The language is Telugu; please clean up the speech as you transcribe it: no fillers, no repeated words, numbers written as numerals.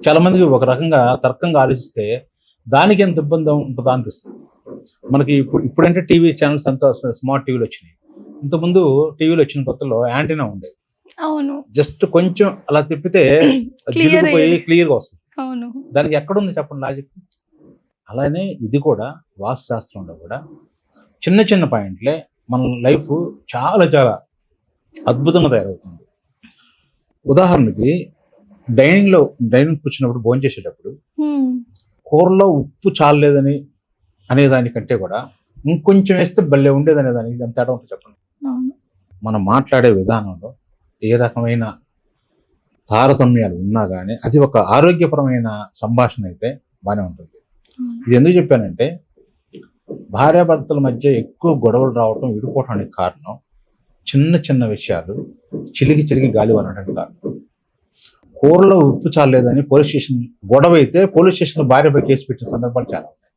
చాలా మందికి ఒక రకంగా తర్కంగా ఆలోచిస్తే దానికి ఎంత ఇబ్బంది ఉంటుందా అనిపిస్తుంది. మనకి ఇప్పుడంటే టీవీ ఛానల్స్ అంతా స్మార్ట్ టీవీలు వచ్చినాయి. ఇంతకుముందు టీవీలు వచ్చిన కొత్తలో యాంటీనా ఉండేది. అవును. జస్ట్ కొంచెం అలా తిప్పితే క్లియర్ జిలుగుపోయి అయ్యేది. క్లియర్‌గా వస్తుంది. అవును. దానికి ఎక్కడుంది చెప్పండి లాజిక్? అలానే ఇది కూడా వాస్తు శాస్త్రంలో కూడా చిన్న చిన్న పాయింట్లే మన లైఫ్ చాలా చాలా అద్భుతంగా తయారవుతుంది. ఉదాహరణకి డైనింగ్ కూర్చున్నప్పుడు భోంచేసేటప్పుడు హ్మ్. కూరలో ఉప్పు చాలలేదని అనేదానికంటే కూడా ఇంకొంచెం వేస్తే భలే ఉండేదనే దానికి ఎంత తేడా ఉంటుంది చెప్పండి. అవును. మనం మాట్లాడే విధానంలో ఏ రకమైన తారతమ్యాలు ఉన్నా కానీ అది ఒక ఆరోగ్యపరమైన సంభాషణ అయితే బాగానే ఉంటుంది. అవును. ఇది ఎందుకు చెప్పానంటే భార్యాభర్తల మధ్య ఎక్కువ గొడవలు రావటం, విడిపోవటానికి కారణం చిన్న చిన్న విషయాలు చిలికి గాలి వనడానికి కారణం. కూరలో ఉప్పు చాలేదని పోలీస్ స్టేషన్ గొడవ అయితే పోలీస్ స్టేషన్లో భార్యపై కేసు పెట్టిన సందర్భాలు చాలా ఉన్నాయి.